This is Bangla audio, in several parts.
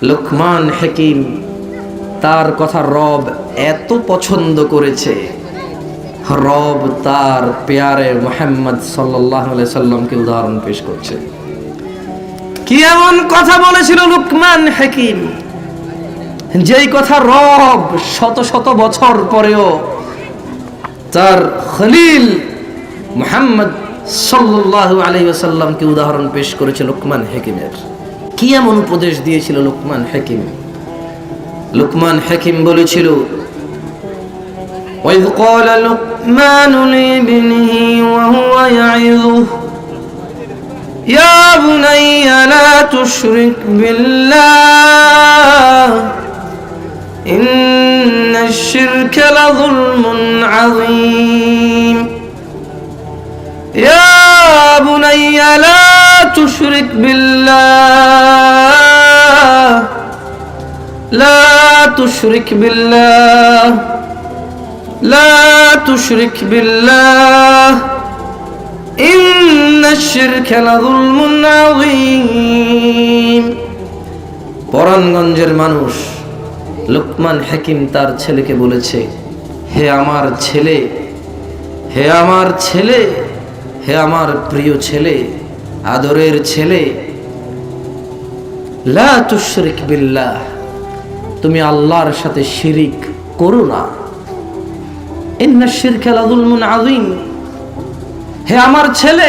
লুকমান হাকিম, তার কথা রব এত পছন্দ করেছে, রব তার পেয়ারে মুহাম্মদ সাল্লাল্লাহু আলাইহি সাল্লামকে উদাহরণ পেশ করছে। কি এমন কথা বলেছিল লুকমান হাকিম, যেই কথা রব শত শত বছর পরেও তার খলিল মুহাম্মদ সাল্লাল্লাহু আলাইহি ওয়াসাল্লামকে উদাহরণ পেশ করেছে লুকমান হাকিমের। কি এমন উপদেশ দিয়েছিল লুকমান হাকিম? লুকমান হাকিম বলেছিল, وَإِذْ قَالَ لُقْمَانُ لِابْنِهِ وَهُوَ يَعِظُهُ يَا بُنَيَّ لَا تُشْرِكْ بِاللَّهِ إِنَّ الشِّرْكَ لَظُلْمٌ عَظِيمٌ يَا بُنَيَّ لَا تُشْرِكْ بِاللَّهِ لَا تُشْرِكْ بِاللَّهِ لا تشرك بالله إن الشرك لظلم عظيم। পরাণগঞ্জের মানুষ লুকমান হাকিম তার ছেলেকে বলেছে, হে আমার ছেলে, হে আমার ছেলে, হে আমার প্রিয় ছেলে, আদরের ছেলে, লা তুশরিক বিল্লাহ, তুমি আল্লাহর সাথে শিরিক করো না। ইন্না শিরকা লাযুলমুন আযীম, হে আমার ছেলে,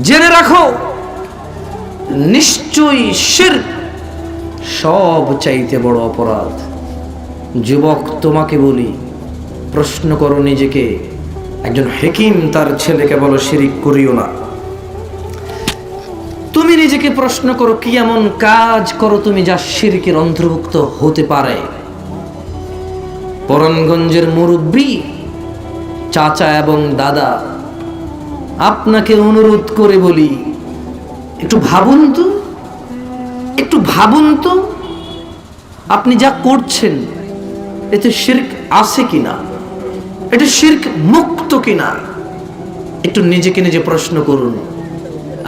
জেনে রাখো নিশ্চয়ই শিরক সব চাইতে বড় অপরাধ। যুবক, তোমাকে বলি, প্রশ্ন করো নিজেকে। একজন হাকিম তার ছেলেকে বলো শিরিক করিও না। তুমি নিজেকে প্রশ্ন করো, কি এমন কাজ করো তুমি যা শিরকের অন্তর্ভুক্ত হতে পারে? পরাণগঞ্জের মুরব্বী চাচা এবং দাদা, আপনাকে অনুরোধ করে বলি, একটু ভাবুন তো, একটু ভাবুন তো, আপনি যা করছেন এতে শিরক আছে কিনা, এটা শিরক মুক্ত কিনা, একটু নিজেকে নিজে প্রশ্ন করুন।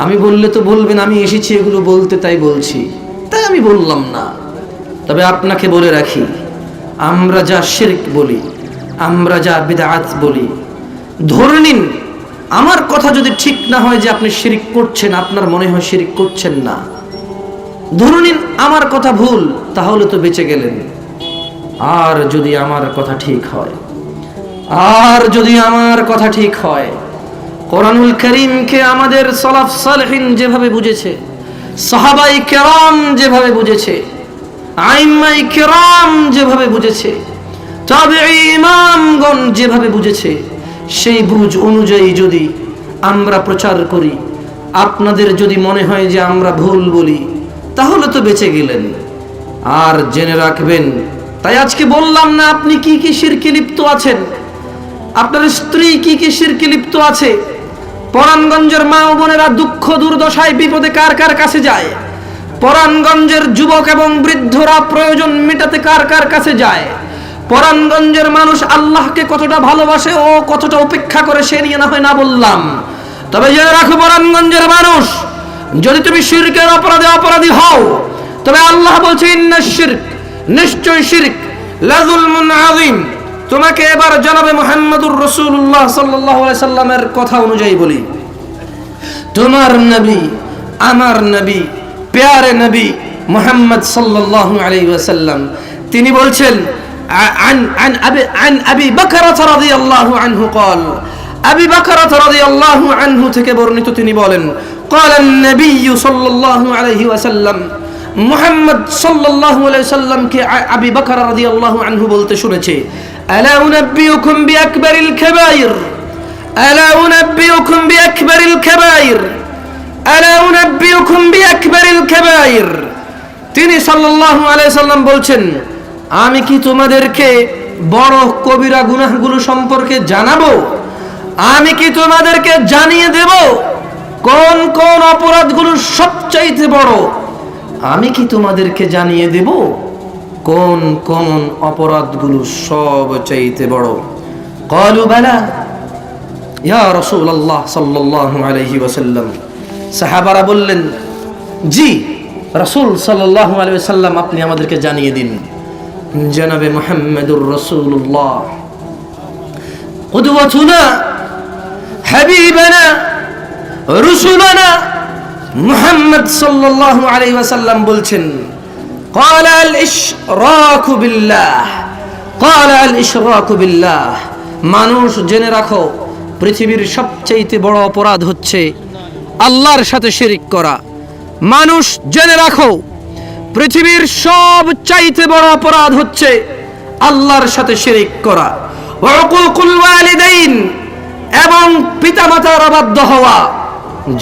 আমি বললে তো বলবেন আমি এসেছি এগুলো বলতে তাই বলছি, তাই আমি বললাম না। তবে আপনাকে বলে রাখি, আমরা যা শিরক বলি, আমরা যা বিদআত বলি, ধরে নিন আমার কথা যদি ঠিক না হয় যে আপনি শিরক করছেন, আপনার মনে হয় শিরক করছেন না, ধরে নিন আমার কথা ভুল, তাহলে তো বেঁচে গেলেন। আর যদি আমার কথা ঠিক হয়, আর যদি আমার কথা ঠিক হয়, কোরআনুল কারীমকে আমাদের সালাফ সালেহিন যেভাবে বুঝেছে, সাহাবায়ে কেরাম যেভাবে বুঝেছে, আইম্মায়ে কেরাম যেভাবে বুঝেছে, তাবেঈ ইমামগণ যেভাবে বুঝেছে, সেই বুঝ অনুযায়ী যদি আমরা প্রচার করি, আপনাদের যদি মনে হয় যে আমরা ভুল বলি, তাহলে তো বেঁচে গেলেন। আর জেনে রাখবেন, তাই আজকে বললাম না আপনি কি কি শিরকে লিপ্ত আছেন, আপনার স্ত্রী কি কি শিরকে লিপ্ত আছে। পরাণগঞ্জের মা ও বোনেরা দুঃখ দুর্দশায় বিপদে কার কার কাছে যায়? পরাণগঞ্জের যুবক এবং বৃদ্ধরা প্রয়োজন মেটাতে কার কার কাছে যায়? পরাণগঞ্জের মানুষ আল্লাহকে কতটা ভালোবাসে ও কতটা উপেক্ষা করে সে নিয়ে না হয় না বললাম, তবে জেনে রাখো পরাণগঞ্জের মানুষ, যদি তুমি শিরকের অপরাধী হও, তবে আল্লাহ বলছে ইন্না শিরক, নিশ্চয় শিরক লাযুলমুন আযীম। তোমাকে এবার জনাবে মুহাম্মদুর রাসূলুল্লাহ সাল্লাল্লাহু আলাইহি সাল্লামের কথা অনুযায়ী বলি, তোমার নবী, আমার নবী, প্যারে নবী মুহাম্মদ সাল্লাল্লাহু আলাইহি ওয়াসাল্লাম তিনি বলছেন, عن أبي بكرة رضي الله عنه قال, أبي بكرة رضي الله عنه থেকে বর্ণিত তিনি বলেন, قال النبي صلى الله عليه وسلم, মুহাম্মদ সাল্লাল্লাহু আলাইহি ওয়াসাল্লাম কে আবু বকর রাদিয়াল্লাহু আনহু বলতে শুনেছে, আলা উনাব্বিউকুম বিআকবারিল কাবাইর, আলা উনাব্বিউকুম বিআকবারিল কাবাইর, আলা উনাব্বিউকুম বিআকবারিল কাবাইর। তিনি সাল্লাল্লাহু আলাইহি ওয়াসাল্লাম বলছেন, আমি কি তোমাদেরকে বড় কবিরা গুনাহগুলো সম্পর্কে জানাবো? আমি কি তোমাদেরকে জানিয়ে দেব কোন কোন অপরাধগুলো সবচাইতে বড়? আমি কি তোমাদেরকে জানিয়ে দেব কোন কোন অপরাধগুলো সবচাইতে বড়? ক্বালু বালা ইয়া রাসূলুল্লাহ সাল্লাল্লাহু আলাইহি ওয়াসাল্লাম। সাহাবারা বললেন, জি রাসূল সাল্লাল্লাহু আলাইহি ওয়াসাল্লাম আপনি আমাদেরকে জানিয়ে দিন, জনাবে মুহাম্মদুর রাসূলুল্লাহ কুদওয়াতুনা হাবিবানা রাসূলুনা মুহাম্মদ সাল্লাল্লাহু আলাইহি ওয়াসাল্লাম বলছেন, ক্বালা আল ইশরাকু বিল্লাহ, ক্বালা আল ইশরাকু বিল্লাহ, মানুষ জেনে রাখো পৃথিবীর সবচেয়ে বড় অপরাধ হচ্ছে আল্লাহর সাথে শিরিক করা। মানুষ জেনে রাখো পৃথিবীর সবচাইতে বড় অপরাধ হচ্ছে আল্লাহর সাথে শিরিক করা। ওয়া উকুকুল ওয়ালিদাইন, এবং পিতামাতার অবাধ্য হওয়া।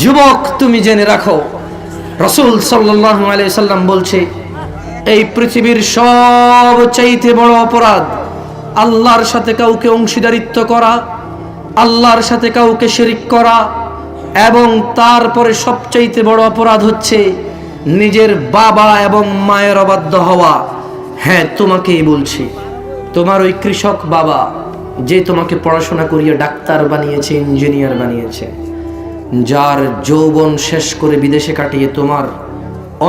যুবক তুমি জেনে রাখো রাসূল সাল্লাল্লাহু আলাইহি সাল্লাম বলছে, এই পৃথিবীর সবচাইতে বড় অপরাধ আল্লাহর সাথে কাউকে অংশীদারিত্ব করা, আল্লাহর সাথে কাউকে শিরিক করা, এবং তারপরে সবচাইতে বড় অপরাধ হচ্ছে নিজের বাবা এবং মায়ের অবাধ্য হওয়া। হ্যাঁ, তোমাকেই বলছি, তোমার ওই কৃষক বাবা যে তোমাকে পড়াশোনা করিয়ে ডাক্তার বানিয়েছে, ইঞ্জিনিয়ার বানিয়েছে, যার যৌবন শেষ করে বিদেশে কাটিয়ে তোমার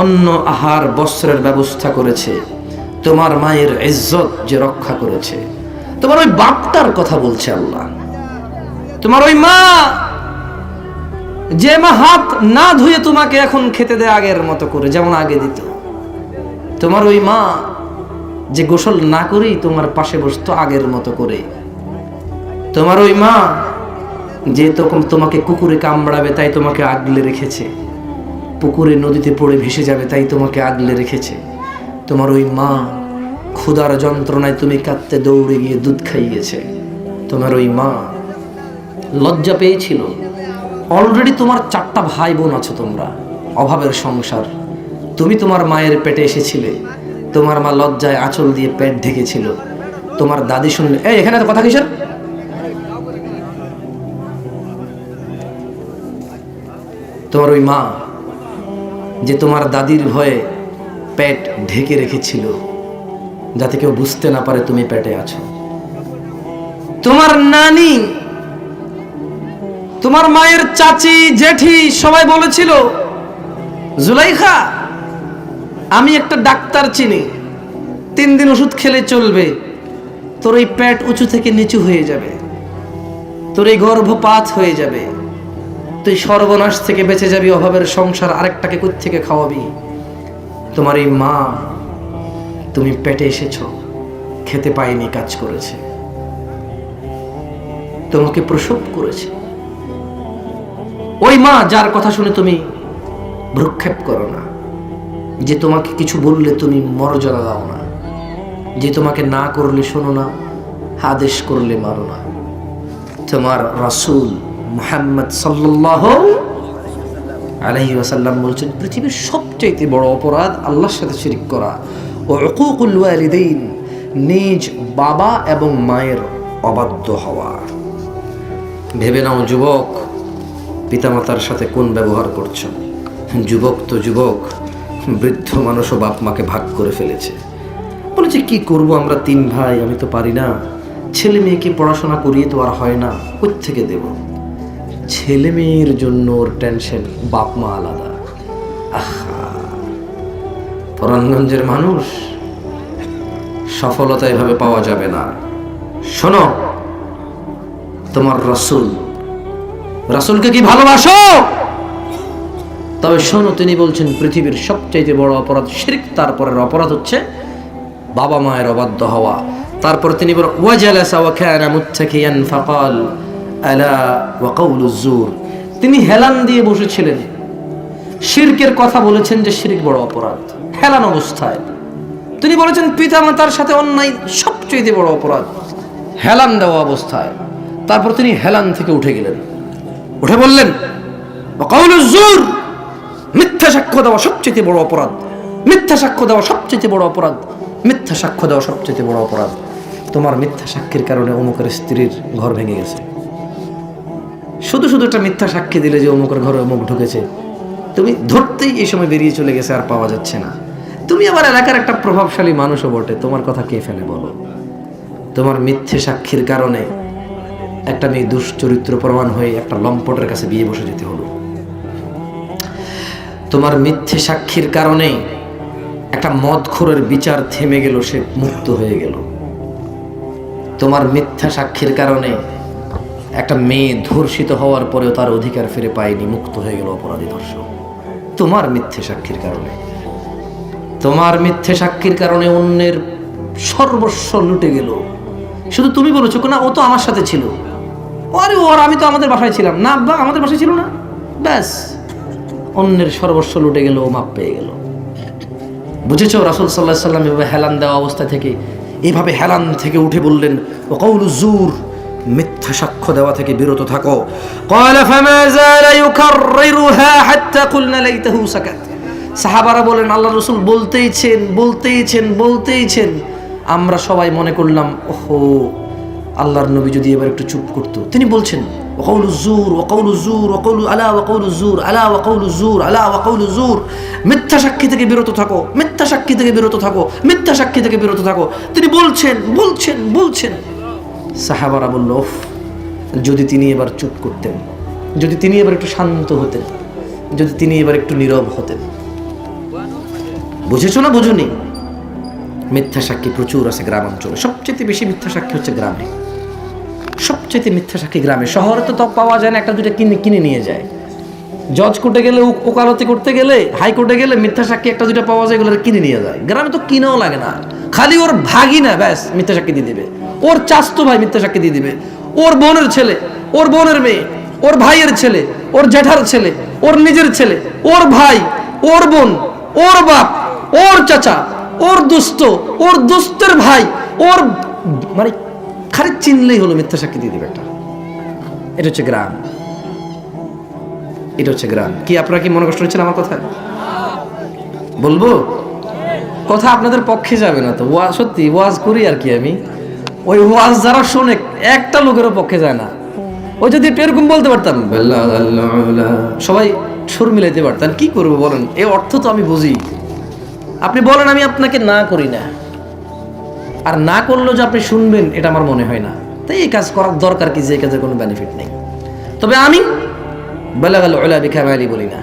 অন্ন আহার বস্ত্রের ব্যবস্থা করেছে, তোমার মায়ের ইজ্জত যে রক্ষা করেছে, তোমার ওই বাপটার কথা বলছে আল্লাহ। তোমার ওই মা, যে মা হাত না ধুয়ে তোমাকে এখন খেতে দেয় আগের মতো করে, যেমন আগে দিত। তোমার ওই মা যে গোসল না করেই তোমার পাশে বসতো আগের মতো করে। তোমার ওই মা যে তখন তোমাকে কুকুরে কামড়াবে তাই তোমাকে আগলে রেখেছে, পুকুরে নদীতে পড়ে ভেসে যাবে তাই তোমাকে আগলে রেখেছে। তোমার ওই মা ক্ষুধার যন্ত্রণায় তুমি কাঁদতে দৌড়ে গিয়ে দুধ খাইয়েছে। তোমার ওই মা লজ্জা পেয়েছিল, অলরেডি তোমার 4টা ভাই বোন আছো, তোমরা অভাবের সংসার, তুমি তোমার মায়ের পেটে এসেছিলে, তোমার মা লজ্জায় আঁচল দিয়ে পেট ঢেকেছিল। তোমার দাদি শুনলে, এই এখানে তো কথা কিসের? তোমার ওই মা যে তোমার দাদির ভয়ে পেট ঢেকে রেখেছিল যাতে কেউ বুঝতে না পারে তুমি পেটে আছো। তোমার নানি, তোমার মায়ের চাচি, জেঠি সবাই বলেছিল, জুলাইখা আমি একটা ডাক্তার চিনি, 3 দিন ওষুধ খেলে চলবে, তোর এই পেট উঁচু থেকে নিচু হয়ে যাবে, তোর এই গর্ভপাত হয়ে যাবে, তুই সর্বনাশ থেকে বেঁচে যাবি, অভাবের সংসার আরেকটাকে কোথা থেকে খাওয়াবি। তোমার এই মা, তুমি পেটে এসেছো, খেতে পাইনি, কাজ করেছে, তোমাকে প্রসব করেছে। ওই মা যার কথা শুনে তুমি ভ্রুক্ষেপ করো না, যে তোমাকে কিছু বললে তুমি মর্যাদা দাও না, যে তোমাকে না করলে শোনো না, আদেশ করলে মারো না। তোমার রাসূল মুহাম্মদ সাল্লাল্লাহু আলাইহি ওয়াসাল্লাম বলছেন, পৃথিবীর সবচেয়ে বড় অপরাধ আল্লাহর সাথে শিরক করা, ও উকুকুল ওয়ালিদাইন, নিজ বাবা এবং মায়ের অবাধ্য হওয়া। ভেবে নাও যুবক, পিতামাতার সাথে কোন ব্যবহার করছো। যুবক তো যুবক, বৃদ্ধ মানুষও বাপ মাকে ভাগ করে ফেলেছে, বলেছে কি করব, আমরা 3 ভাই, আমি তো পারি না, ছেলে মেয়েকে পড়াশোনা করিয়ে তো আর হয় না, কোত্থেকে দেব। ছেলে মেয়ের জন্য ওর টেনশন, বাপ মা আলাদা। আহা, পরাণগঞ্জের মানুষ, সফলতা এভাবে পাওয়া যাবে না। শোনো, তোমার রাসূলকে কি ভালোবাসো? তবে শোনো, তিনি বলছেন পৃথিবীর সবচেয়ে বড় অপরাধ শিরক, তারপরের অপরাধ হচ্ছে বাবা মায়ের অবাধ্য হওয়া। তারপর তিনি বলেন, ওয়াজালাসা ওয়া কানা মুত্তাকিয়ান ফাকাল আলা ওয়া কাউলুজ জুর, তিনি হেলান দিয়ে বসেছিলেন, শিরকের কথা বলেছেন যে শিরক বড় অপরাধ। হেলান অবস্থায় তিনি বলেছেন পিতামাতার সাথে অন্যায় সবচেয়ে বড় অপরাধ, হেলান দেওয়া অবস্থায়। তারপর তিনি হেলান থেকে উঠে গেলেন, উঠে বললেন, ওয়া কাউলুজ জুর, মিথ্যা সাক্ষ্য দেওয়া সবচেয়ে বড় অপরাধ, মিথ্যা সাক্ষ্য দেওয়া সবচেয়ে বড় অপরাধ, মিথ্যা সাক্ষ্য দেওয়া সবচেয়ে বড় অপরাধ। তোমার মিথ্যা সাক্ষীর কারণে অমুকের স্ত্রীর ঘর ভেঙে গেছে। শুধু শুধু একটা মিথ্যা সাক্ষী দিলে যে অমুকের ঘরে অমুক ঢুকেছে, তুমি ধরতেই এই সময় বেরিয়ে চলে গেছে, আর পাওয়া যাচ্ছে না। তুমি আবার এলাকার একটা প্রভাবশালী মানুষও বটে, তোমার কথা কে ফেলে বলো। তোমার মিথ্যে সাক্ষীর কারণে একটা মেয়ে দুশ্চরিত্র প্রমাণ হয়ে একটা লম্পটের কাছে বিয়ে বসে যেতে হলো। তোমার মিথ্যে সাক্ষীর কারণে একটা মদখোরের বিচার থেমে গেল, সে মুক্ত হয়ে গেল। তোমার মিথ্যা সাক্ষীর কারণে একটা মেয়ে ধর্ষিত হওয়ার পরেও তার অধিকার ফিরে পায়নি, মুক্ত হয়ে গেল অপরাধী ধর্ষক। তোমার মিথ্যে সাক্ষীর কারণে, তোমার মিথ্যে সাক্ষীর কারণে অন্যের সর্বস্ব লুটে গেল। শুধু তুমি বলেছো না ও তো আমার সাথে ছিল, আরে ওর আমি তো আমাদের বাসায় ছিলাম না, আব্বা আমাদের বাসায় ছিল না, ব্যাস অন্যের সর্বস্ব লুটে গেল, ও মাপ পেয়ে গেল। বুঝেছো? রাসূল সাল্লাল্লাহু আলাইহি ওয়াসাল্লাম এভাবে হেলান দেওয়া অবস্থা থেকে, এইভাবে হেলান থেকে উঠে বললেন, ওয়া কাউলু জুর, মিথ্যা সাক্ষ্য দেওয়া থেকে বিরত থাকো। ক্বালা ফামা যালা ইউকাররিরুহা হাত্তা কুলনা লাইতাহু সাকাত। সাহাবারা বলেন, আল্লাহর রাসূল বলতেইছেন, আমরা সবাই মনে করলাম ওহো আল্লাহর নবী যদি এবার একটু চুপ করতো। তিনি বলছেন ওয়া কাউলু জুর ওয়া কাউলু জুর ওয়া কাউলু আলা ওয়া কাউলু জুর আলা ওয়া কাউলু জুর আলা ওয়া কাউলু জুর। মিথ্যা সাক্ষী থেকে বিরত থাকো, মিথ্যা সাক্ষী থেকে বিরত থাকো, মিথ্যা সাক্ষী থেকে বিরত থাকো। তিনি বলছেন। সাহাবারা বলল, উফ, যদি তিনি এবার চুপ করতেন, যদি তিনি এবার একটু শান্ত হতেন, যদি তিনি এবার একটু নীরব হতেন। বুঝেছো না বুঝুনি? মিথ্যা সাক্ষী প্রচুর আছে গ্রাম অঞ্চলে, সবচেয়ে বেশি মিথ্যা সাক্ষী হচ্ছে গ্রামে, সবচেয়ে মিথ্যা সাক্ষী গ্রামে। শহরে তো পাওয়া যায় না, একটা দুটো কিনে নিয়ে যায়। জজ কোর্টে গেলে, ওকালতি করতে গেলে, হাইকোর্টে গেলে মিথ্যা সাক্ষী একটা দুটো পাওয়া যায়, এগুলো কিনে নিয়ে যায়। গ্রামে তো কিনেও লাগে না, খালি ওর ভাগিনা ব্যাস মিথ্যা সাক্ষী দিয়ে দিবে, ওর চাচতো ভাই মিথ্যা সাক্ষী দিয়ে দিবে, ওর বোনের ছেলে, ওর বোনের মেয়ে, ওর ভাইয়ের ছেলে, ওর জ্যাঠার ছেলে, ওর নিজের ছেলে, ওর ভাই, ওর বোন, ওর বাপ, ওর চাচা, ওর দোস্ত, ওর দোস্তের ভাই, ওর মানে খালি চিনলেই হলো মিথ্যা সাক্ষী দিয়ে দিবে একটা। এটা হচ্ছে গ্রাম, এটা হচ্ছে গ্রাম। কি আপনারা কি মনে কষ্ট হচ্ছেন আমার কথা? বলবো কথা আপনাদের পক্ষে যাবে না তো, সত্যি ওয়াজ করি আর কি আমি, ওই ওয়াজ যারা শোনে একটা লোকেরও পক্ষে যায় না। ওই যদি এরকম বলতে পারতাম সবাই সুর মিলাইতে পারতাম, কি করবো বলেন? এই অর্থ তো আমি বুঝি। আপনি বলেন আমি আপনাকে না করি না, আর না করলেও যে আপনি শুনবেন এটা আমার মনে হয় না। তাই এই কাজ করার দরকার কি, যে কাজের কোনো বেনিফিট নেই। তবে আমি বালাগাল উলা বিকামালি বলি না,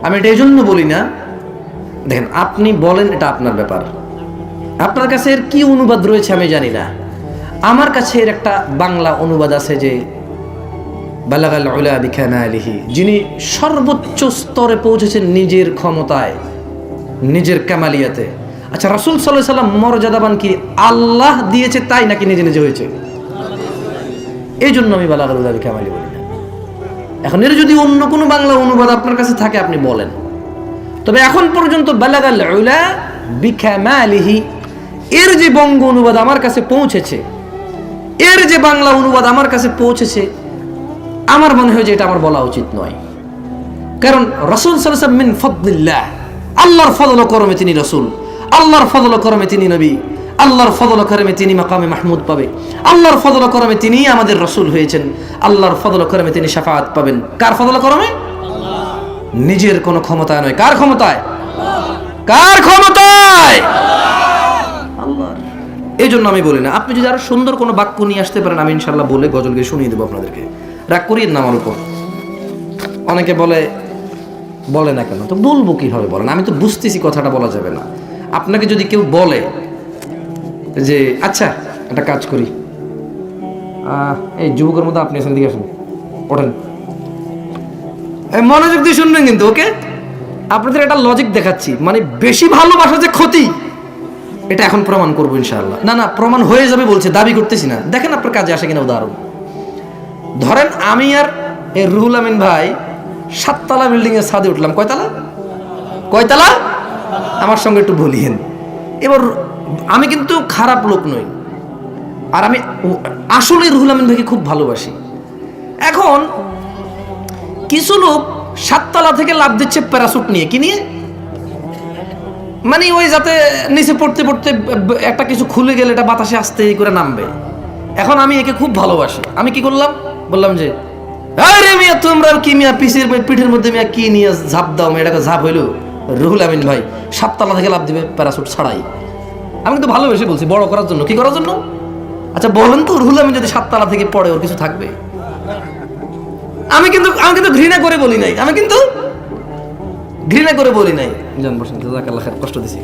আমি এটা এই জন্য বলি না, দেখেন আপনি বলেন এটা আপনার ব্যাপার, আপনার কাছে এর কি অনুবাদ রয়েছে আমি জানি না। আমার কাছে এর একটা বাংলা অনুবাদ আছে যে বালাগাল উলা বিকামালিহি, যিনি সর্বোচ্চ স্তরে পৌঁছেছেন নিজের ক্ষমতায়, নিজের কামালিয়াতে। আচ্ছা, রাসূল সাল্লাল্লাহু আলাইহি ওয়াসাল্লাম মর্যাদাবান কি আল্লাহ দিয়েছে তাই, নাকি নিজে নিজে হয়েছে? এই জন্য আমি বালাগাল উলা বিকামালি বলি না। এখন এর যদি অন্য কোনো বাংলা অনুবাদ আপনার কাছে থাকে আপনি বলেন, তবে এখন পর্যন্ত বালাগাল উলা বিকামালিহি এর যে বঙ্গ অনুবাদ আমার কাছে পৌঁছেছে, এর যে বাংলা অনুবাদ আমার কাছে পৌঁছেছে, আমার মনে হয় যে এটা আমার বলা উচিত নয়। কারণ রাসূল সাল্লাল্লাহু আলাইহি ওয়াসাল্লাম মিন ফাদলিল্লাহ, আল্লাহর ফজল ও করমে তিনি রাসূল, আল্লাহর ফজল ও করমে তিনি নবী, আল্লাহর ফজল ও করমে তিনি মাকামে মাহমুদ পাবে, আল্লাহর ফজল ও করমে তিনি আমাদের রাসূল হয়েছেন, আল্লাহর ফজল ও করমে তিনি শাফাআত পাবেন। কার ফজল ও করমে? নিজের কোনো ক্ষমতায় নয়। কার ক্ষমতায়? কার ক্ষমতায়? আল্লাহর। এই জন্য আমি বলি না। আপনি যদি আরো সুন্দর কোনো বাক্য নিয়ে আসতে পারেন, আমি ইনশাআল্লাহ বলে গজল গিয়ে শুনিয়ে দেবো আপনাদেরকে। রাগ করিয়েন না আমার উপর। অনেকে বলে না কেন, তো বলবো কিভাবে বলেন? আমি তো বুঝতেছি কথাটা বলা যাবে না। আপনাকে যদি কেউ বলে যে আচ্ছা একটা কাজ করি, এই যুবকের মধ্যে আপনি এখান দিকে আসুন, ওঠেন, মনোযোগ দিয়ে শুনবেন কিন্তু, ওকে? আপনাদের একটা লজিক দেখাচ্ছি, মানে বেশি ভালোবাসা যে ক্ষতি, এটা এখন প্রমাণ করবো ইনশাআল্লাহ। না প্রমাণ হয়ে যাবে বলছে, দাবি করতেছি না। দেখেন আপনার কাজে আসে কিনা উদাহরণ। ধরেন আমি আর এই রুহুল আমিন ভাই 7 তলা বিল্ডিং এর ছাদে উঠলাম। কয়তলা? আমার সঙ্গে একটু বলিয়েন। এবার আমি কিন্তু খারাপ লোক নই, আর আমি আসলে রুহুল আমিন ভাইকে খুব ভালোবাসি। এখন কিছু লোক 7 তলা থেকে লাফ দিচ্ছে প্যারাসুট নিয়ে, কি নিয়ে? মানে ওই যাতে নিচে পড়তে একটা কিছু খুলে গেলে এটা বাতাসে আস্তে করে নামবে। এখন আমি একে খুব ভালোবাসি, আমি কি করলাম? বললাম যে আরে মিয়া তোমরা কি মিয়া পিঠের মধ্যে মিয়া কি নিয়ে ঝাঁপ দাও, মেয়েটাকে ঝাঁপ হইলো। রুহুল আমিন ভাই 7 তলা থেকে লাফ দিবে প্যারাসুট ছাড়াই। আমি কিন্তু ভালোবেসে বলছি, বড় করার জন্য। কি করার জন্য? আচ্ছা বলেন তো, রুহুল আমিন যদি 7 তলা থেকে পড়ে ওর কিছু থাকবে? আমি কিন্তু ঘৃণা করে বলি নাই, আমি কিন্তু ঘৃণা করে বলি নাই। জান বসেন, জাযাকাল্লাহ খাইর, কষ্ট দিছি।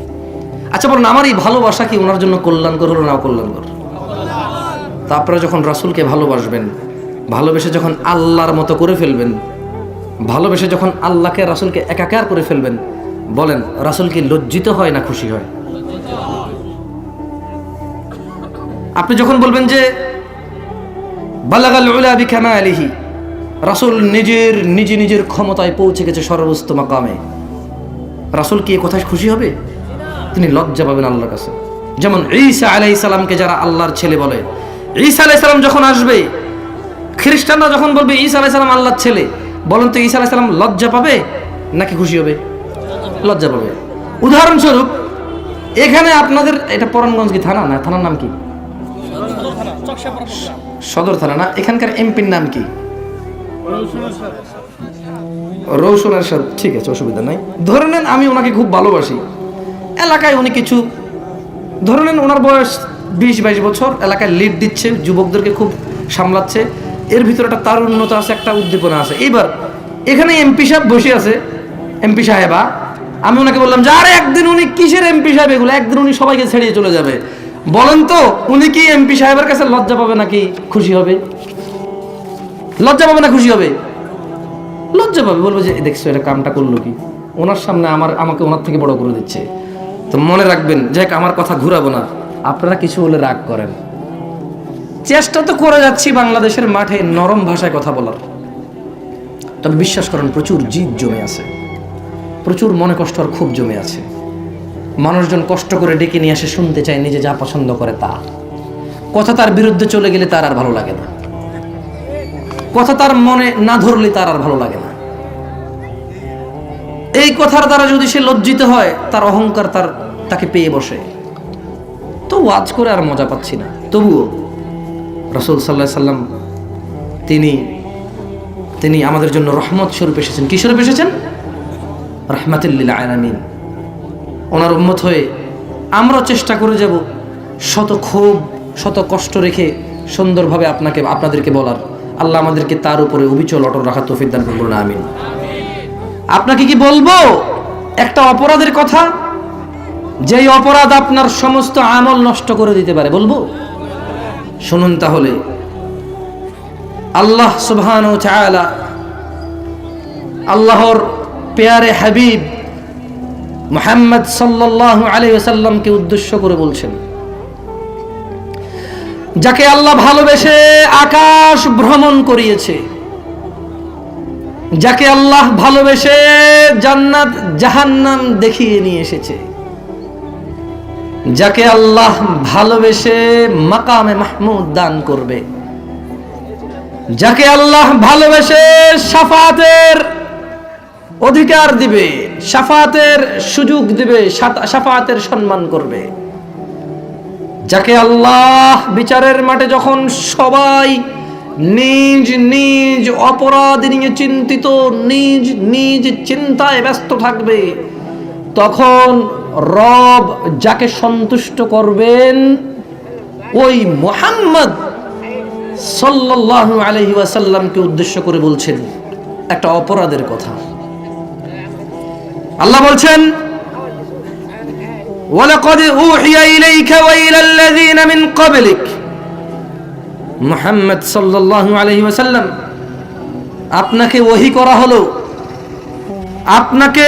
আচ্ছা বলুন, আমার এই ভালোবাসা কি ওনার জন্য কল্যাণকর হলো না অকল্যাণকর? তা আপনারা যখন রাসূলকে ভালোবাসবেন, ভালোবেসে যখন আল্লাহর মতো করে ফেলবেন, ভালোবেসে যখন আল্লাহকে রাসূলকে একাকার করে ফেলবেন, বলেন রাসূল কি লজ্জিত হয় না খুশি হয়? আপনি যখন বলবেন যে বালাগাল উলা বিকামালিহি, রাসূল নিজের ক্ষমতায় পৌঁছে গেছে সর্বোচ্চ মাকামে, রাসূল কি এই কথায় খুশি হবে? তিনি লজ্জা পাবেন আল্লাহর কাছে। যেমন ঈসা আলাইহিস সালামকে যারা আল্লাহর ছেলে বলে, ঈসা আলাইহিস সালাম যখন আসবে, খ্রিস্টানরা যখন বলবে ঈসা আলাইহিস সালাম আল্লাহর ছেলে, বলেন তো ঈসা আলাইহিস সালাম লজ্জা পাবে নাকি খুশি হবে? লজ্জা পাবে। উদাহরণস্বরূপ এখানে আপনাদের এটা পরাণগঞ্জ কি থানা, না থানার নাম কি? সদর থানা না? এখানকার এমপির নাম কি? রৌশন এরশাদ, ঠিক আছে, অসুবিধা নাই। ধরে নেন আমি ওনাকে খুব ভালোবাসি, এলাকায় উনি কিছু, ধরে নেন ওনার বয়স 20-22 বছর, এলাকায় লিড দিচ্ছে, যুবকদেরকে খুব সামলাচ্ছে, এর ভিতরে একটা তারুণ্যতা আছে, একটা উদ্দীপনা আছে। এইবার এখানে এমপি সাহেব বসে আছে, এমপি সাহেবা, আমি ওনাকে বললাম যে আরে একদিন উনি কিসের এমপি সাহেব, এগুলো একদিন উনি সবাইকে ছেড়িয়ে চলে যাবে, বলেন তো উনি কি এমপি সাহেবের কাছে লজ্জা পাবে নাকি খুশি হবে? লজ্জা পাবে না খুশি হবে? লজ্জা পাবে, বলবো যে দেখছো এটা কামটা করলো কি, ওনার সামনে আমাকে ওনার থেকে বড় করে দিচ্ছে। তো মনে রাখবেন, যাক আমার কথা ঘুরাবো না, আপনারা কিছু হলে রাগ করেন, চেষ্টা তো করে যাচ্ছি বাংলাদেশের মাঠে নরম ভাষায় কথা বলার, তবে বিশ্বাস করেন প্রচুর জিদ জমে আছে, প্রচুর মনে কষ্ট আর খুব জমে আছে। মানুষজন কষ্ট করে ডেকে নিয়ে আসে, শুনতে চায় নিজে যা পছন্দ করে তা, কথা তার বিরুদ্ধে চলে গেলে তার আর ভালো লাগে না, কথা তার মনে না ধরলে তার আর ভালো লাগে না। এই কথার দ্বারা যদি সে লজ্জিত হয়, তার অহংকার তাকে পেয়ে বসে। তো ওয়াজ করে আর মজা পাচ্ছি না, তবুও রাসূল সাল্লাল্লাহু আলাইহি সাল্লাম তিনি আমাদের জন্য রহমত স্বরূপ এসেছেন। কি স্বরূপ এসেছেন? রাহমাতুল লিল আলামিন। ওনার উম্মত হয়ে আমরা চেষ্টা করে যাব শত ক্ষোভ শত কষ্ট রেখে সুন্দরভাবে আপনাদেরকে বলার। আল্লাহ আমাদেরকে তার উপরে অবিচল অটল রাখার তৌফিক দান করুন, আমিন। আপনাকে কি বলবো একটা অপরাধের কথা, যেই অপরাধ আপনার সমস্ত আমল নষ্ট করে দিতে পারে, বলবো? শুনুন তাহলে। আল্লাহ সুবহানাহু ওয়া তাআলা আল্লাহর প্যারে হাবিব মুহাম্মদ সাল্লাল্লাহু আলাইহি ওয়াসাল্লামকে উদ্দেশ্য করে বলছেন, যাকে আল্লাহ ভালোবেসে আকাশ ভ্রমণ করিয়েছে, যাকে আল্লাহ ভালোবেসে জান্নাত জাহান্নাম দেখিয়ে নিয়ে এসেছে, যাকে আল্লাহ ভালোবেসে মাকামে মাহমুদ দান করবে, যাকে আল্লাহ ভালোবেসে শাফাতের অধিকার দিবে, শাফাতের সুযোগ দিবে, শাফাতের সম্মান করবে, যাকে আল্লাহ বিচারের মাঠে যখন সবাই নিজ নিজ অপরাধ নিয়ে চিন্তিত, নিজ নিজ চিন্তায় ব্যস্ত থাকবে, তখন রব যাকে সন্তুষ্ট করবেন ওই মুহাম্মদ সাল্লাল্লাহু আলাইহি ওয়াসাল্লামকে উদ্দেশ্য করে বলছেন একটা অপরাধের কথা। আল্লাহ বলছেন, ওয়ালাকাদ উহিয়া ইলাইকা ওয়া ইলাল লাযিনা মিন ক্বাবলিক, মুহাম্মদ সাল্লাল্লাহু আলাইহি ওয়াসাল্লাম আপনাকে ওহী করা হলো, আপনাকে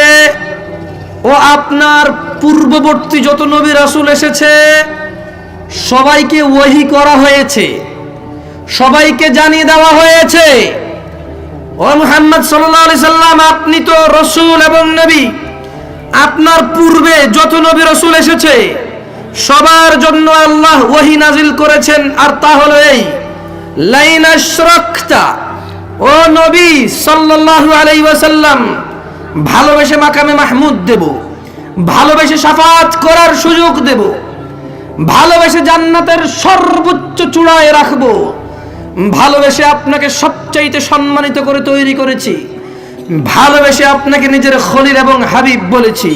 ও আপনার পূর্ববর্তী যত নবী রাসূল এসেছে সবাইকে ওহী করা হয়েছে, সবাইকে জানিয়ে দেওয়া হয়েছে, ও মুহাম্মদ সাল্লাল্লাহু আলাইহি সাল্লাম আপনি তো রাসূল এবং নবী, আপনার পূর্বে যত নবী রাসূল এসেছে সবার জন্য আল্লাহ ওহী নাজিল করেছেন, আর তা হলো এই, লাইন আশরাকতা, ও নবী সাল্লাল্লাহু আলাইহি ওয়াসাল্লাম ভালোবেসে মাকামে মাহমুদ দেব, ভালোবেসে শাফাত করার সুযোগ দেব, ভালোবেসে জান্নাতের সর্বোচ্চ চূড়ায় রাখবো, ভালোবেসে আপনাকে সবচাইতে সম্মানিত করে তৈরি করেছি, ভালোবেসে আপনাকে নিজের খলিল এবং হাবিব বলেছি,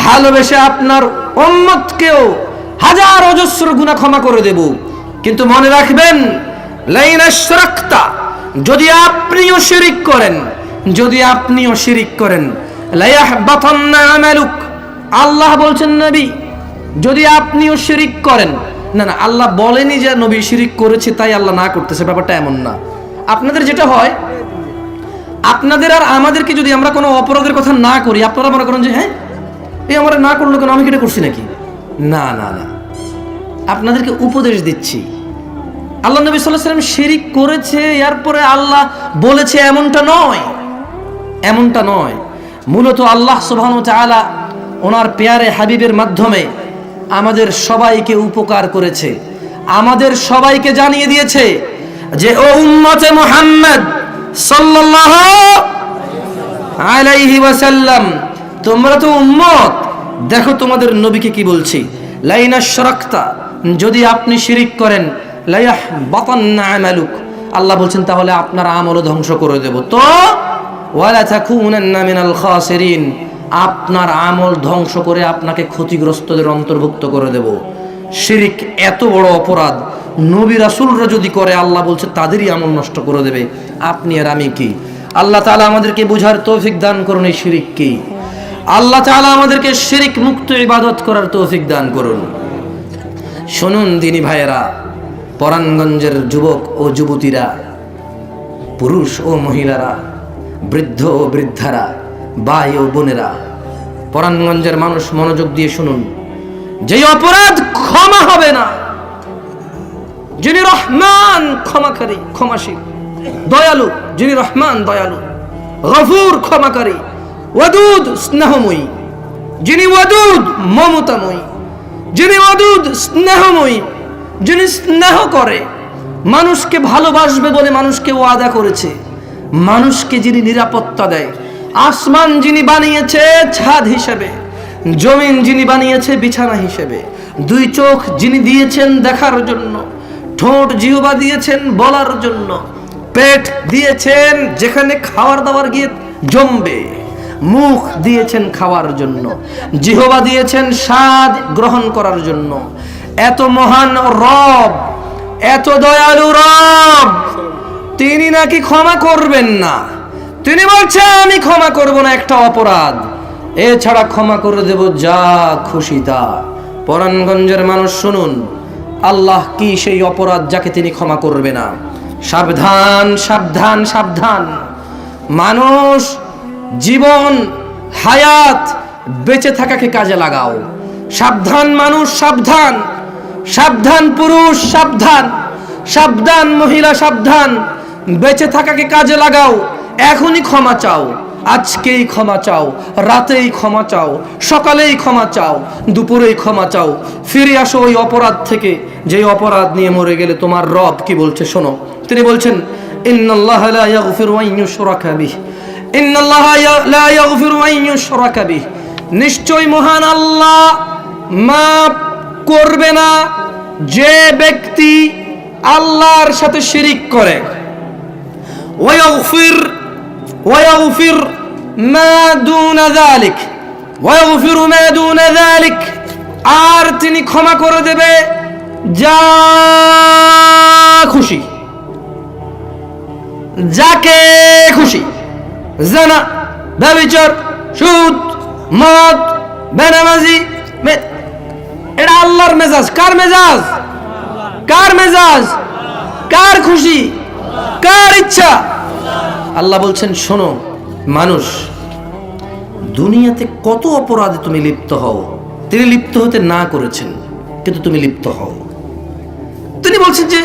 ভালোবেসে আপনার উম্মতকেও হাজার অজস্র গুনাহ ক্ষমা করে দেব। কিন্তু মনে রাখবেন, লাইন আশরাকতা, যদি আপনিও শিরিক করেন, যদি আপনিও শিরিক করেন, লা ইয়াহবাতান্না আমালুক, আল্লাহ বলছেন নবী যদি আপনিও শিরিক করেন, না না আল্লাহ বলেনি যে নবী শিরিক করেছে তাই আল্লাহ না করতেছে, ব্যাপারটা এমন না। আপনাদের যেটা হয়, আপনাদের আর আমাদেরকে যদি আমরা কোনো অপরাধের কথা না করি, আপনারা মনে করেন যে হ্যাঁ এই আমরা না করলো কেন, আমি কি এটা করছি নাকি? না না না, আপনাদেরকে উপদেশ দিচ্ছি। আল্লাহ নবী সাল্লাল্লাহু আলাইহি ওয়াসাল্লাম শিরিক করেছে এরপরে আল্লাহ বলেছে এমনটা নয়, এমনটা নয়। মূলত আল্লাহ সুবহানাহু ওয়া তাআলা ওনার পেয়ারে হাবিবের মাধ্যমে আমাদের সবাইকে উপকার করেছে, আমাদের সবাইকে জানিয়ে দিয়েছে যে ও উম্মতে মুহাম্মদ সাল্লাল্লাহু আলাইহি ওয়াসাল্লাম, তোমরা তো উম্মত, দেখো তোমাদের নবীকে কি বলছি, লাইনা শারাকতা, যদি আপনি শিরিক করেন, লা ইয়াহবাতান্না আমালুক, আল্লাহ বলছেন তাহলে আপনার আমলও ধ্বংস করে দেব, তো ওয়ালা তাকুনান্না মিনাল খাসিরিন, আপনার আমল ধ্বংস করে আপনাকে ক্ষতিগ্রস্তদের অন্তর্ভুক্ত করে দেব। শিরিক এত বড় অপরাধ, নবী রাসূলরা যদি করে আল্লাহ বলছে তাদেরই আমল নষ্ট করে দেবে, আপনি আর আমি কি? আল্লাহ তাআলা আমাদেরকে বুঝার তৌফিক দান করুন এই শিরিক কি। আল্লাহ তাআলা আমাদেরকে শিরিক মুক্ত ইবাদত করার তৌফিক দান করুন। শুনুন দিনী ভাইয়েরা, পরাণগঞ্জের যুবক ও যুবতীরা, পুরুষ ও মহিলারা, বৃদ্ধ ও বৃদ্ধারা, ভাই ও বোনেরা, পরাণগঞ্জের মানুষ মনোযোগ দিয়ে শুনুন, যে অপরাধ ক্ষমা হবে না, যিনি রহমান ক্ষমাকারী ক্ষমাশীল দয়ালু, যিনি রহমান দয়ালু, গফুর ক্ষমাকারী, ওয়াদুদ স্নেহময়ী, যিনি ওয়াদুদ মমতাময়ী, যিনি ওয়াদুদ স্নেহময়ী, যিনি স্নেহ করে, মানুষকে ভালোবাসবে বলে মানুষকে ওয়াদা করেছে, মানুষকে যিনি নিরাপত্তা দেয়, আসমান যিনি বানিয়েছে ছাদ হিসেবে, জমিন যিনি বানিয়েছে বিছানা হিসেবে, দুই চোখ যিনি দিয়েছেন দেখার জন্য, ঠোঁট জিহ্বা দিয়েছেন বলার জন্য, পেট দিয়েছেন যেখানে খাবার দাবার গিয়ে জমবে, মুখ দিয়েছেন খাওয়ার জন্য, জিহ্বা দিয়েছেন স্বাদ গ্রহণ করার জন্য, এত মহান রব, এত দয়ালু রব, তিনি নাকি ক্ষমা করবেন না। তিনি বলছেন আমি ক্ষমা করব না একটা অপরাধ, এছাড়া ক্ষমা করে দেব যা খুশি তা। পরাণগঞ্জের মানুষ শুনুন, আল্লাহ কি সেই অপরাধ যাকে তিনি ক্ষমা করবে না। সাবধান সাবধান সাবধান, মানুষ জীবন হায়াত বেঁচে থাকাকে কাজে লাগাও। সাবধান মানুষ সাবধান, সাবধান পুরুষ সাবধান, সাবধান মহিলা সাবধান, বেঁচে থাকাকে কাজে লাগাও। এখনই ক্ষমা চাও, আজকেই ক্ষমা চাও, রাতেই ক্ষমা চাও, সকালেই ক্ষমা চাও, দুপুরেই ক্ষমা চাও। ফিরে আসো ওই অপরাধ থেকে যে অপরাধ নিয়ে মরে গেলে তোমার রব কি বলছে শোনো। তিনি বলছেন ইন্নাল্লাহা লা ইয়াগফিরু আন ইউশরাকা বিহি, ইন্নাল্লাহা লা ইয়াগফিরু আন ইউশরাকা বিহি, নিশ্চয় মহান আল্লাহ মাফ করবে না যে ব্যক্তি আল্লাহর সাথে শিরিক করে। ওয়ায়াগফির মা দুনা যালিক, ওয়ায়াগফিরু মা দুনা যালিক, আর তিনি ক্ষমা করে দেবে যা খুশি, যাকে খুশি। জানা, ব্যভিচার, সুদ, মদ, বেনামাজি, এটা আল্লাহর মেজাজ। কার মেজাজ? কার মেজাজ? কার খুশি? কার ইচ্ছা? আল্লাহ বলছেন শোনো মানুষ, দুনিয়াতে কত অপরাধে তুমি লিপ্ত হও, তিনি লিপ্ত হতে না করেছেন কিন্তু তুমি লিপ্ত হও। তিনি বলছেন যে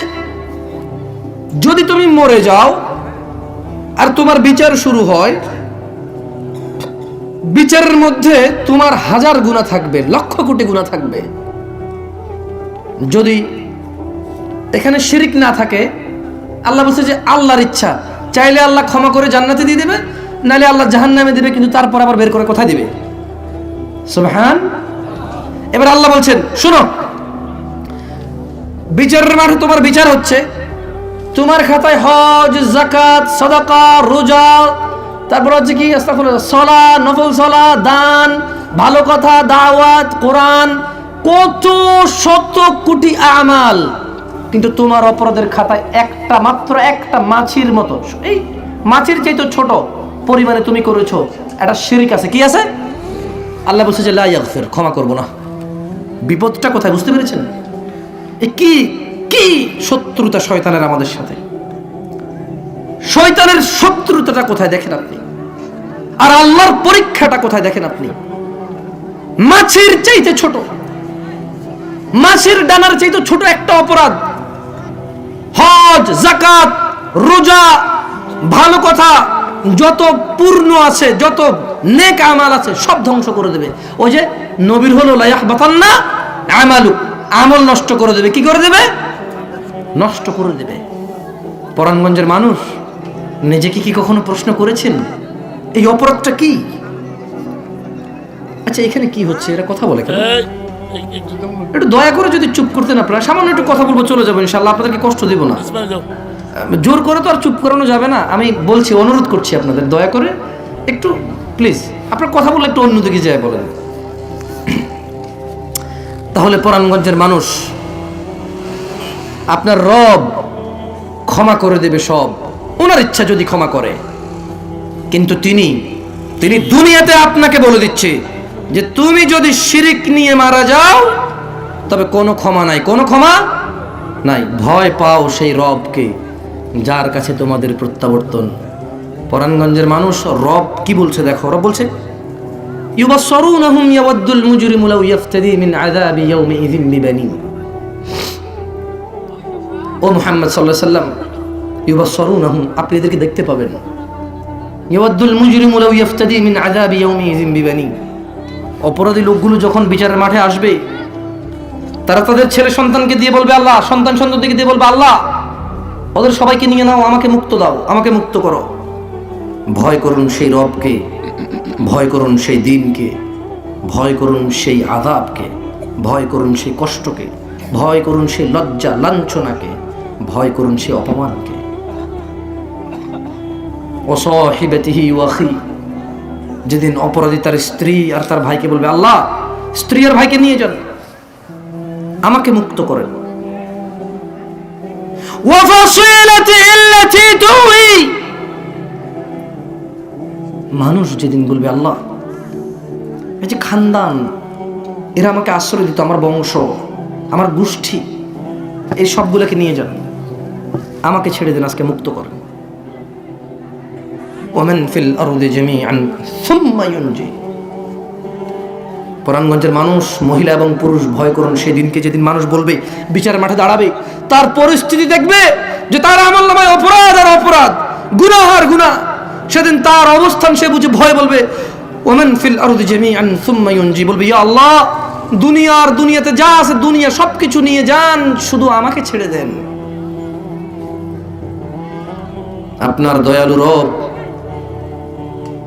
যদি তুমি মরে যাও আর তোমার বিচার শুরু হয়, বিচারের মধ্যে তোমার হাজার গুনাহ থাকবে, লক্ষ কোটি গুনাহ থাকবে। যদি এখানে শিরিক না থাকে, আল্লাহ বলছে যে আল্লাহর ইচ্ছা, চাইলে আল্লাহ ক্ষমা করে জান্নাতে দিয়ে দেবে, নাহলে আল্লাহ জাহান্নামে দিবে, কিন্তু তারপর আবার বের করে কোথায় দিবে? সুবহান। এবার আল্লাহ বলছেন শোনো, বিচারের মাঠে তোমার বিচার হচ্ছে, তোমার খাতায় হজ, যাকাত, সাদাকা, রোজা, তারপর হচ্ছে কি আস্তাগফিরুল্লাহ, সালাত, নফল সালাত, দান, ভালো কথা, দাওয়াত, কোরআন, কত শত কোটি আমাল, কিন্তু তোমার অপরাধের খাতায় একটা মাত্র একটা মাছির মতো, এই মাছির চাইতে ছোট পরিমাণে তুমি করেছো, একটা শিরক আছে। কি আছে? আল্লাহ বলছে যে লা ইয়াগফির, ক্ষমা করব না। বিপদটা কোথায় বুঝতে পেরেছেন? কি কি শত্রুতা শয়তানের আমাদের সাথে, শয়তানের শত্রুতাটা কোথায় দেখেন আপনি, আর আল্লাহর পরীক্ষাটা কোথায় দেখেন আপনি। মাছের চাইতে ছোট, মাছের ডানার চাইতে ছোট একটা অপরাধ হজ, যাকাত, রোজা, ভালো কথা যত পূর্ণ আছে, যত নেক আমাল আছে সব ধ্বংস করে দেবে। ওই যে নবীর হলো লা ইয়াহবাতান্না আমালু, আমল নষ্ট করে দেবে। কি করে দেবে? নষ্ট করে দেবে। পরাণগঞ্জের মানুষ নিজেকে কি কখনো প্রশ্ন করেছেন এই অপরাধটা কি? আচ্ছা এখানে কি হচ্ছে, এরা কথা বলে কেন? একটু দয়া করে যদি চুপ করতেন আপনারা, সামান্য একটু কথা বলবো, চলে যাবো ইনশাআল্লাহ, আপনাদেরকে কষ্ট দিব না। জোর করে তো আর চুপ করানো যাবে না। আমি বলছি, অনুরোধ করছি আপনাদের, দয়া করে একটু প্লিজ আপনার কথা বলে একটু অন্যদিকে যায় বলেন। তাহলে পরাণগঞ্জের মানুষ, আপনার রব ক্ষমা করে দেবে সব, ওনার ইচ্ছা যদি ক্ষমা করে। কিন্তু তিনি দুনিয়াতে আপনাকে বলে দিচ্ছে যে তুমি যদি শিরিক নিয়ে মারা যাও তবে কোনো ক্ষমা নাই, কোনো ক্ষমা নাই। ভয় পাও সেই রবকে যার কাছে তোমাদের প্রত্যাবর্তন। পরাণগঞ্জের মানুষ, রব কি বলছে দেখো, রব বলছে ইউবাসসিরুনহুম ইয়াওয়াদ্দুল মুজরিমু লাউ ইয়াফতাদি মিন আযাবি ইয়াউমিযিন বিবানি। ও মুহাম্মদ সাল্লাল্লাহু আলাইহি ওয়াসাল্লাম, ইউবাসসিরুনহুম, আপনি এদেরকে দেখতে পাবেন, ইয়াওয়াদ্দুল মুজরিমু লাউ ইয়াফতাদি মিন আযাবি ইয়াউমিযিন বিবানি। অপরাধী লোকগুলো যখন বিচারের মাঠে আসবে, তারা তাদের ছেলে সন্তানকে দিয়ে বলবে আল্লাহ, সন্তানকে দিয়ে বলবে আল্লাহ ওদের সবাইকে নিয়ে নাও, আমাকে মুক্ত দাও, আমাকে মুক্ত করো। ভয় করুন সেই রবকে, ভয় করুন সেই দিনকে, ভয় করুন সেই আযাবকে, ভয় করুন সেই কষ্টকে, ভয় করুন সেই লজ্জা লাঞ্ছনাকে, ভয় করুন সেই অপমানকে। ওয়াসাহিবাতিহি ওয়াখি, যেদিন অপরাধী তার স্ত্রী আর তার ভাইকে বলবে আল্লাহ স্ত্রী আর ভাইকে নিয়ে যান, আমাকে মুক্ত করেন। মানুষ যেদিন বলবে আল্লাহ এই যে খানদান, এরা আমাকে আশ্রয় দিত, আমার বংশ, আমার গোষ্ঠী, এই সবগুলোকে নিয়ে যান, আমাকে ছেড়ে দেন, আজকে মুক্ত করেন। ওমান ফিল আরদি জামিআন সুম্মা ইউনজি। পরাণগঞ্জের মানুষ, মহিলা এবং পুরুষ, ভয় করুন সেই দিনকে যেদিন মানুষ বলবে, বিচারের মাঠে দাঁড়াবে, তার পরিস্থিতি দেখবে যে তার আমলনামায় অপরাধ আর অপরাধ, গুনাহ আর গুনাহ। সেদিন তার অবস্থান সে বুঝে ভয় বলবে ওমান ফিল আরদি জামিআন সুম্মা ইউনজি, বলবে ইয়া আল্লাহ দুনিয়াতে যা আছে দুনিয়া সবকিছু নিয়ে যান, শুধু আমাকে ছেড়ে দেন। আপনার দয়ালু রব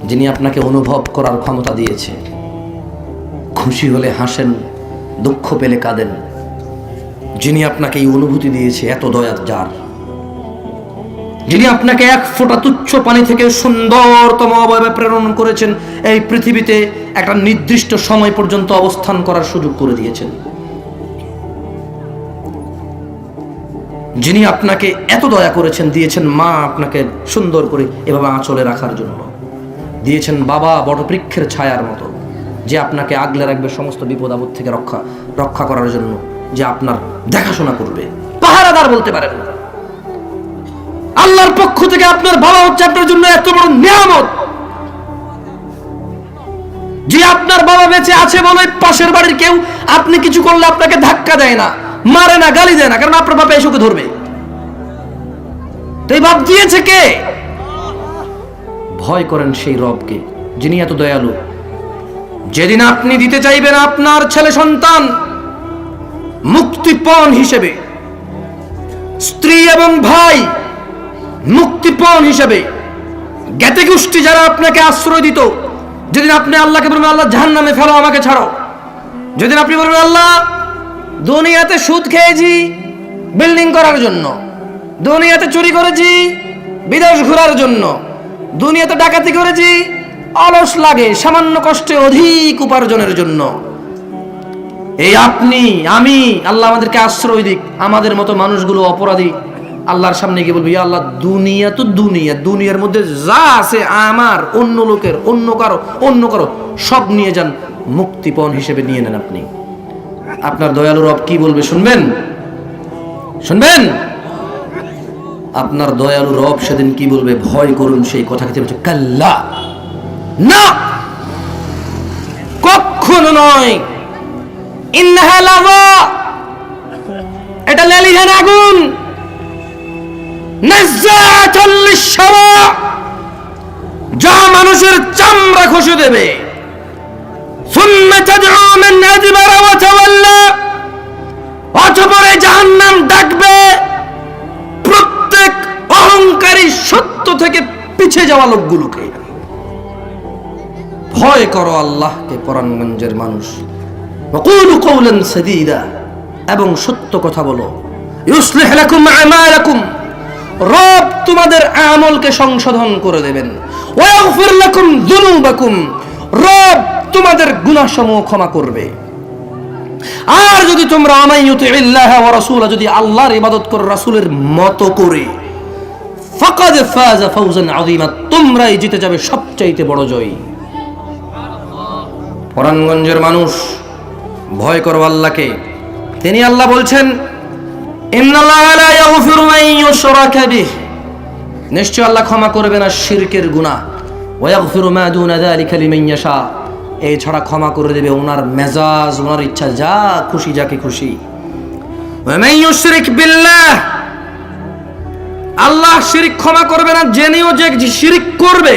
যিনি আপনাকে অনুভব করার ক্ষমতা দিয়েছে, খুশি হলে হাসেন, দুঃখ পেলে কাঁদেন, যিনি আপনাকে এই অনুভূতি দিয়েছে, এত দয়ার যার, যিনি আপনাকে এক ফোঁটা তুচ্ছ পানি থেকে সুন্দরতম অবয়বে প্রেরণ করেছেন, এই পৃথিবীতে একটা নির্দিষ্ট সময় পর্যন্ত অবস্থান করার সুযোগ করে দিয়েছেন, যিনি আপনাকে এত দয়া করেছেন, দিয়েছেন মা আপনাকে সুন্দর করে এভাবে আঁচলে রাখার জন্য, দিয়েছেন বাবা বটবৃক্ষের ছায়ার মতো, যে আপনাকে আগলে রাখবে সমস্ত বিপদ আপদ থেকে রক্ষা করার জন্য, যে আপনার দেখাশোনা করবে, পাহারাদার বলতে পারেন। আল্লাহর পক্ষ থেকে আপনার বাবা হচ্ছে আপনার জন্য এত বড় নিয়ামত, যে আপনার বাবা বেঁচে আছে বলে পাশের বাড়ির কেউ আপনি কিছু করলে আপনাকে ধাক্কা দেয় না, মারে না, গালি দেয় না, কারণ আপনার বাবা এসে ওকে ধরবে। তো এই বাপ দিয়েছে কে? ভয় করেন সেই রবকে যিনি এত দয়ালু। যেদিন আপনি দিতে চাইবেন আপনার ছেলে সন্তান মুক্তিপণ হিসেবে, স্ত্রী এবং ভাই মুক্তিপণ হিসেবে, জ্ঞাতি গোষ্ঠী যারা আপনাকে আশ্রয় দিত, যেদিন আপনি আল্লাহকে বলবেন আল্লাহ জাহান্নামে ফেলো, আমাকে ছাড়ো, যেদিন আপনি বলবেন আল্লাহ দুনিয়াতে সুদ খেয়েছি বিল্ডিং করার জন্য, দুনিয়াতে চুরি করেছি বিদেশ ঘোরার জন্য, দুনিয়াতে ডাকাতি করেছি অলস লাগে সামান্য কষ্টে অধিক উপার্জনের জন্য, এই আপনি আমি, আল্লাহ আমাদেরকে আশ্রয় দিক, আমাদের মতো মানুষগুলো অপরাধী আল্লাহর সামনে গিয়ে বলবে, ইয়া আল্লাহ, দুনিয়া তো দুনিয়া, দুনিয়ার মধ্যে যা আছে আমার, অন্য লোকের, অন্য কারো সব নিয়ে যান, মুক্তিপণ হিসেবে নিয়ে নেন আপনি। আপনার দয়ালু রব কি বলবে শুনবেন? শুনবেন? আপনার দয়ালু রব সেদিন কি বলবে? ভয় করুন সেই কথা খেতে বলছে, কাল্লা, না, কখনো নয়। ইন্নাহা লাযা, এটা লেলিহান আগুন, নাযাআতুল লিশ-শাওয়া, যা মানুষের চামড়া খসে দেবে। সুম্মা তাদউ মান আদবারা ওয়া তাওয়াল্লা, অতঃপর জাহান্নাম ডাকবে প্রত্যেক অহংকারী সত্য থেকে পিছিয়ে যাওয়া লোকগুলোকে। ভয় করো আল্লাহকে পরাণগঞ্জের মানুষ। ওয়াকুলু কওলান সাদীদা, এবং সত্য কথা বলো। ইউসলিহ লাকুম আমালাকুম, রব তোমাদের আমলকে সংশোধন করে দেবেন। ওয়া ইয়াগফির লাকুম যুনুবাকুম, রব তোমাদের গুনাহসমূহ ক্ষমা করবে। আর যদি তোমরা আমাইয়ুতিল্লাহ ওয়া রাসূলা, যদি আল্লাহর ইবাদত করো রাসূলের মতো করে, ফাকাদ ফাযা ফাওজান আযীমা, তোমরাই জিতে যাবে সবচাইতে বড় জয়। পরাণগঞ্জের মানুষ, ভয় করো আল্লাহকে। তিনি আল্লাহ বলছেন, ইন্নাল্লাহা লা ইয়াগফিরু আন ইউশরাকা বিহি, নিশ্চয় আল্লাহ ক্ষমা করবে না শিরকের গুনাহ। ওয়া ইয়াগফিরু মা দুনা যালিকা লিমান ইয়াশা, এই ছাড়া ক্ষমা করে দেবে ওনার মেজাজ, ওনার ইচ্ছা, যা খুশি যাকে খুশি। ওয়া মান ইউশরিক বিল্লাহ, আল্লাহ শিরক ক্ষমা করবে না জেনেও যে শিরক করবে।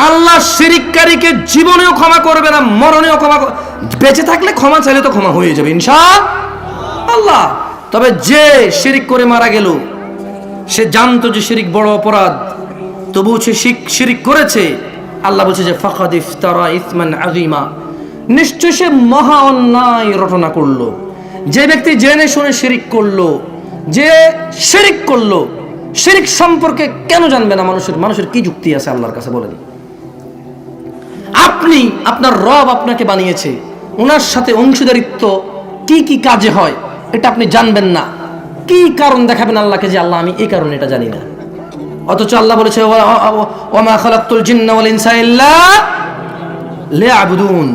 আল্লাহ শিরককারীকে জীবনেও ক্ষমা করবে না, মরণেও ক্ষমা, বেঁচে থাকলে ক্ষমা চাইলে তো ক্ষমা হয়ে যাবে ইনশাআল্লাহ। তবে যে শিরক করে মারা গেল, সে জানতো যে শিরক বড় অপরাধ, তবু সে শিরক করেছে, আল্লাহ বলছে যে ফাকাদ ইফতারা ইসমান আযীমা, নিশ্চয় সে মহা অন্যায় রটনা করলো। যে ব্যক্তি জেনে শুনে শিরক করলো, যে শিরক করলো, শিরক সম্পর্কে কেন জানবে না? মানুষের কি যুক্তি আছে আল্লাহর কাছে বলেন? আপনি, আপনার রব আপনাকে বানিয়েছে, ওনার সাথে অংশীদারিত্ব কি কি কাজে হয় এটা আপনি জানবেন না। কি কারণ দেখাবেন আল্লাহকে যে আল্লাহ আমি এই কারণে এটা জানি না? অথচ আল্লাহ বলেছে ওয়ামা খালাকতুল জিন্না ওয়াল ইনসা ইল্লা লিয়াবুদুন,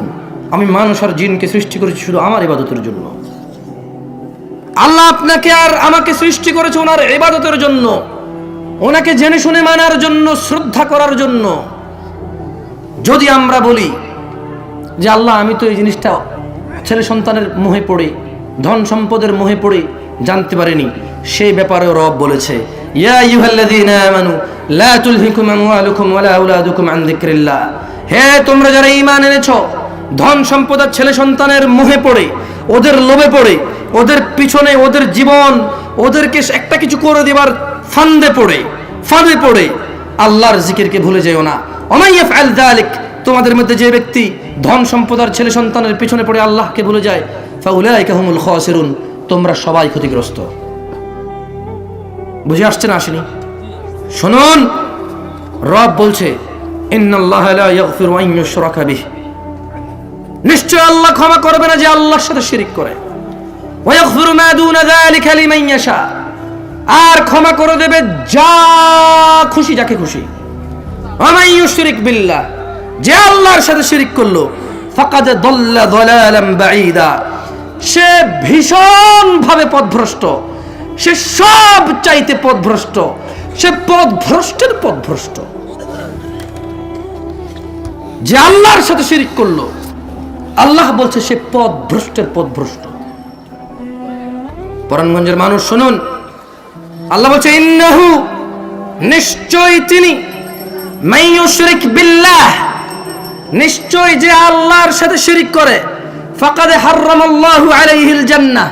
আমি মানুষ আর জিনকে সৃষ্টি করেছি শুধু আমার ইবাদতের জন্য। আল্লাহ আপনাকে আর আমাকে সৃষ্টি করেছে ওনার ইবাদতের জন্য, ওনাকে জেনে শুনে মানার জন্য, শ্রদ্ধা করার জন্য। যদি আমরা বলি যে আল্লাহ আমি তো এই জিনিসটা ছেলে সন্তানের মোহে পড়ে, ধন সম্পদের মোহে পড়ে জানতে পারিনি, সেই ব্যাপারে রব বলেছে, ইয়া আইয়ুহাল্লাযীনা আমানু লা তুলহিকুম আমওয়ালুকুম ওয়ালা আওলাদুকুম আন যিকরিল্লাহ, হে তোমরা যারা ঈমান এনেছো, ধন সম্পদ আর ছেলে সন্তানের মোহে পড়ে, ওদের লোভে পড়ে, ওদের পিছনে, ওদের জীবন, ওদেরকে একটা কিছু করে দেবার ফাঁদে পড়ে আল্লাহর জিকিরকে ভুলে যেও না। ওমাই ইয়াফআল যালিক, তোমাদের মধ্যে যে ব্যক্তি ধন সম্পদ আর ছেলে সন্তানের পিছনে পড়ে আল্লাহকে ভুলে যায়, ফাউলাইকা হুমুল খাসিরুন, তোমরা সবাই ক্ষতিগ্রস্ত। বুঝে আসছে না? আসেনি? শুনুন, রব বলছে ইন্নাল্লাহা লা ইয়াগফিরু আন ইউশরাকা বিহি, নিশ্চয় আল্লাহ ক্ষমা করবে না যে আল্লাহর সাথে শিরক করে। ওয়া ইয়াগফিরু মা দুনা যালিকা লিমান ইয়াশা, আর ক্ষমা করে দেবে যা খুশি যাকে খুশি। ওয়া মান ইউশরিক বিল্লাহ, যে আল্লাহর সাথে শিরক করলো, ফাকাদ দাল্লা দালালান বাঈদা, সে ভীষণ ভাবে পথভ্রষ্ট, সে সব চাইতে পথভ্রষ্ট, সে পথভ্রষ্টের পথভ্রষ্ট। যে আল্লাহর সাথে শিরক করলো, আল্লাহ বলছে সে পথভ্রষ্টের পথভ্রষ্ট। পরাণগঞ্জের মানুষ শুনুন, আল্লাহ বলছে ইন্নাহু, নিশ্চয় তিনি, মান ইউশরিক বিল্লাহ, নিশ্চয় যে আল্লাহর সাথে শিরক করে, ফাকাদ হারামাল্লাহু আলাইহিল জান্নাহ,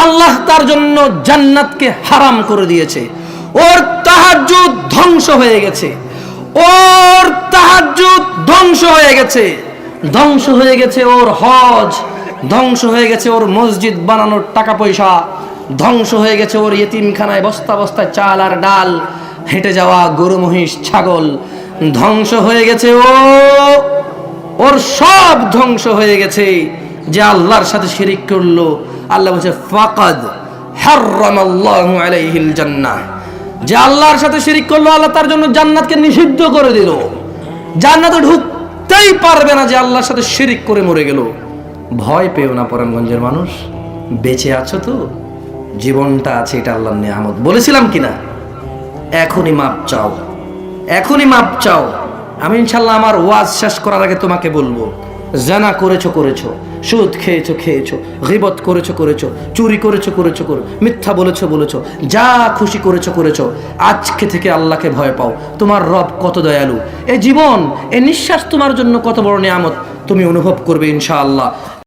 আল্লাহ তার জন্য জান্নাতকে হারাম করে দিয়েছে। ওর তাহাজ্জুদ ধ্বংস হয়ে গেছে, ওর তাহাজ্জুদ ধ্বংস হয়ে গেছে, ধ্বংস হয়ে গেছে ওর হজ, ধ্বংস হয়ে গেছে ওর মসজিদ বানানোর টাকা পয়সা, ধ্বংস হয়ে গেছে ওর ইতিমখানায় বস্তা বস্তায় চাল আর ডাল হেঁটে যাওয়া গরু মহিষ ছাগল, ধ্বংস হয়ে গেছে ওর সব ধ্বংস হয়ে গেছে যে আল্লাহর সাথে শিরিক করলো। আল্লাহ বলছে ফাকাদ, হাররামাল্লাহু আলাইহিল জান্নাহ। যে আল্লাহর সাথে শিরিক করলো আল্লাহ তার জন্য জান্নাতকে নিষিদ্ধ করে দিল। জান্নাতে ঢুকতেই পারবে না যে আল্লাহর সাথে শিরিক করে মরে গেল। ভয় পেও না পরাণগঞ্জের মানুষ, বেঁচে আছো তো, জীবনটা আছে, এটা আল্লাহর নিয়ামত। বলেছিলাম কিনা? এখনই মাপ চাও, এখনই মাপ চাও। আমি ইনশাল্লাহ আমার ওয়াজ শেষ করার আগে তোমাকে বলবো, জানা করেছো করেছো, সুদ খেয়েছো খেয়েছো, গীবত করেছো করেছো, চুরি করেছো করেছো মিথ্যা বলেছো বলেছো, যা খুশি করেছো করেছো। আজকে থেকে আল্লাহকে ভয় পাও। তোমার রব কত দয়ালু। এই জীবন, এই নিঃশ্বাস তোমার জন্য কত বড় নিয়ামত তুমি অনুভব করবে ইনশাআল্লাহ।